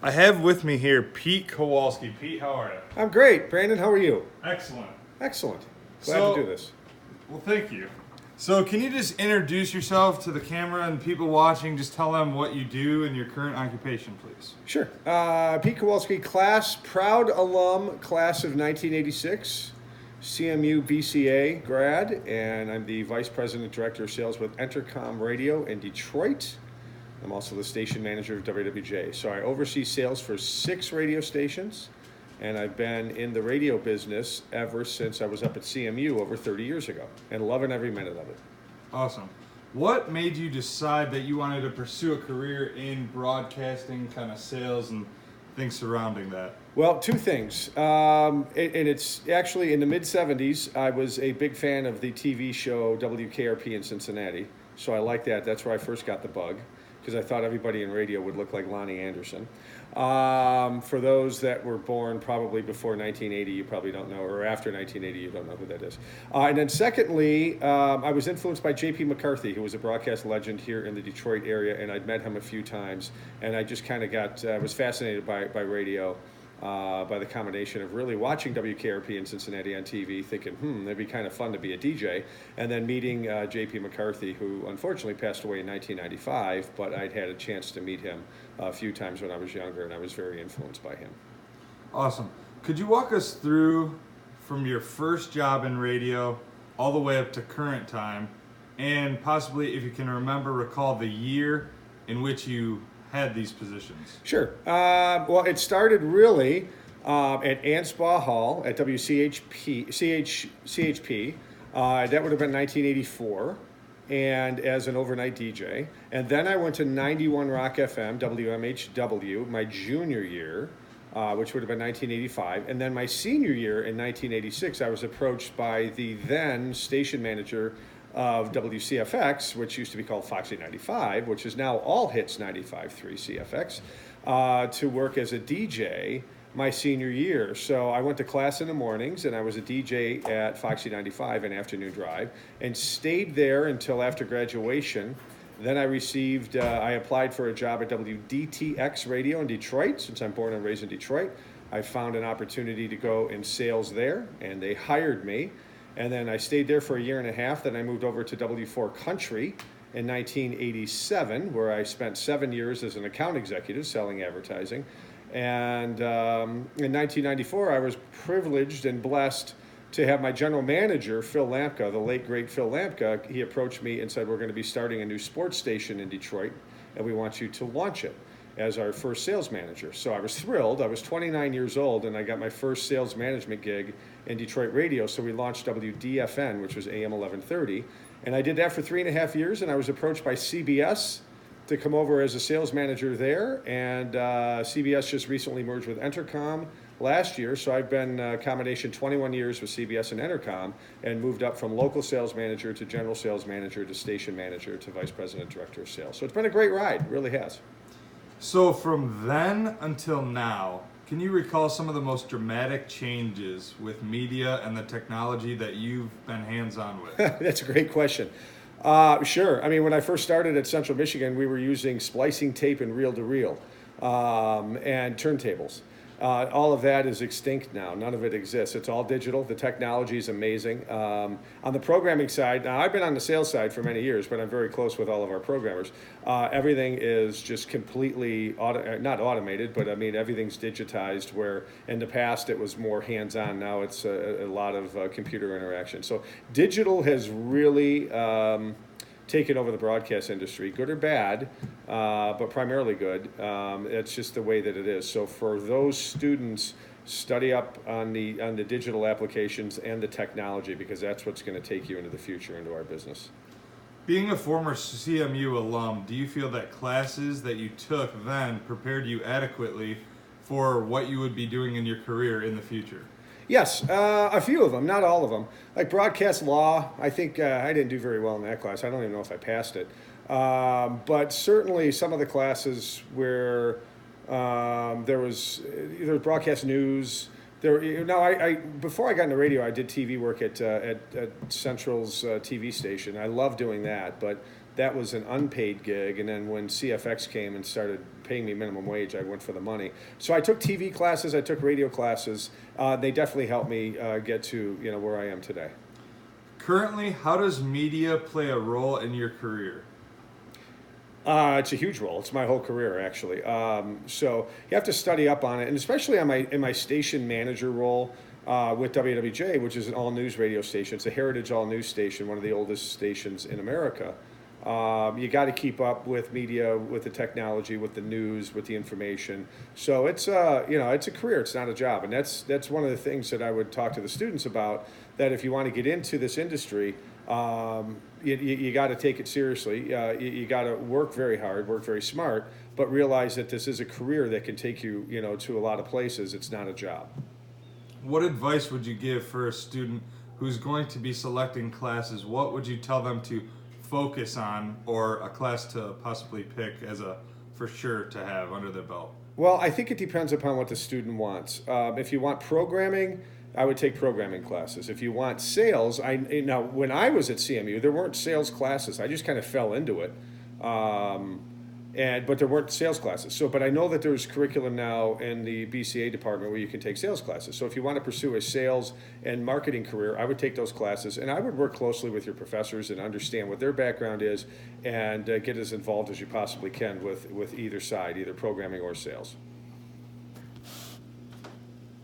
I have with me here Pete Kowalski. Pete, how are you? I'm great. Brandon, how are you? Excellent. Excellent. Glad to do this. Well, thank you. So, can you just introduce yourself to the camera and people watching? Just tell them what you do and your current occupation, please. Sure. Pete Kowalski, proud alum, class of 1986, CMU BCA grad, and I'm the Vice President Director of Sales with Entercom Radio in Detroit. I'm also the station manager of WWJ. So I oversee sales for 6 radio stations, and I've been in the radio business ever since I was up at CMU over 30 years ago, and loving every minute of it. Awesome. What made you decide that you wanted to pursue a career in broadcasting, kind of sales and things surrounding that? Well, 2 things. And it's actually in the mid-'70s, I was a big fan of the TV show WKRP in Cincinnati. So I like that. That's where I first got the bug, because I thought everybody in radio would look like Lonnie Anderson. For those that were born probably before 1980, you probably don't know, or after 1980, you don't know who that is. And then secondly, I was influenced by J.P. McCarthy, who was a broadcast legend here in the Detroit area, and I'd met him a few times, and I just kind of was fascinated by radio. By the combination of really watching WKRP in Cincinnati on TV, thinking, that'd be kind of fun to be a DJ, and then meeting J.P. McCarthy, who unfortunately passed away in 1995, but I'd had a chance to meet him a few times when I was younger, and I was very influenced by him. Awesome. Could you walk us through from your first job in radio all the way up to current time, and possibly, if you can recall the year in which you had these positions? Sure. Well, it started really at Anspaugh Hall at WCHP, CHP. That would have been 1984, and as an overnight DJ. And then I went to 91 Rock FM, WMHW, my junior year, which would have been 1985. And then my senior year in 1986, I was approached by the then station manager of WCFX, which used to be called Foxy 95, which is now All Hits 95.3 CFX, to work as a DJ my senior year. So I went to class in the mornings, and I was a DJ at Foxy 95 and Afternoon Drive, and stayed there until after graduation. Then I applied for a job at WDTX Radio in Detroit, since I'm born and raised in Detroit. I found an opportunity to go in sales there, and they hired me. And then I stayed there for a year and a half. Then I moved over to W4 Country in 1987, where I spent 7 years as an account executive selling advertising. And in 1994, I was privileged and blessed to have my general manager, Phil Lampka, the late, great Phil Lampka. He approached me and said, we're going to be starting a new sports station in Detroit, and we want you to launch it as our first sales manager. So I was thrilled. I was 29 years old, and I got my first sales management gig in Detroit radio. So we launched WDFN, which was AM 1130. And I did that for 3.5 years, and I was approached by CBS to come over as a sales manager there. And CBS just recently merged with Entercom last year. So I've been combination 21 years with CBS and Entercom, and moved up from local sales manager to general sales manager to station manager to vice president director of sales. So it's been a great ride, it really has. So from then until now, can you recall some of the most dramatic changes with media and the technology that you've been hands-on with? That's a great question. Sure. I mean, when I first started at Central Michigan, we were using splicing tape and reel-to-reel and turntables. All of that is extinct now. None of it exists. It's all digital. The technology is amazing. On the programming side, now I've been on the sales side for many years, but I'm very close with all of our programmers. Everything is just completely, not automated, but I mean, everything's digitized, where in the past it was more hands-on. Now it's a lot of computer interaction. So digital has really taken over the broadcast industry, good or bad, but primarily good. It's just the way that it is. So for those students, study up on the digital applications and the technology, because that's what's going to take you into the future, into our business. Being a former CMU alum, do you feel that classes that you took then prepared you adequately for what you would be doing in your career in the future? Yes, a few of them, not all of them. Like broadcast law, I think I didn't do very well in that class. I don't even know if I passed it. But certainly some of the classes where there was broadcast news. Before I got into radio, I did TV work at Central's TV station. I love doing that, but that was an unpaid gig. And then when CFX came and started paying me minimum wage, I went for the money. So I took TV classes, I took radio classes. They definitely helped me get to where I am today. Currently, how does media play a role in your career? It's a huge role. It's my whole career, actually. So you have to study up on it, and especially on in my station manager role with WWJ, which is an all news radio station. It's a heritage all news station, one of the oldest stations in America. You got to keep up with media, with the technology, with the news, with the information. So it's it's a career. It's not a job, and that's one of the things that I would talk to the students about. That if you want to get into this industry, you got to take it seriously. You got to work very hard, work very smart, but realize that this is a career that can take you, to a lot of places. It's not a job. What advice would you give for a student who's going to be selecting classes? What would you tell them to focus on, or a class to possibly pick as a for sure to have under their belt? Well, I think it depends upon what the student wants. If you want programming, I would take programming classes. If you want sales, now when I was at CMU, there weren't sales classes. I just kind of fell into it, but there weren't sales classes. But I know that there's curriculum now in the BCA department where you can take sales classes. So if you want to pursue a sales and marketing career, I would take those classes, and I would work closely with your professors and understand what their background is, and get as involved as you possibly can with either side, either programming or sales.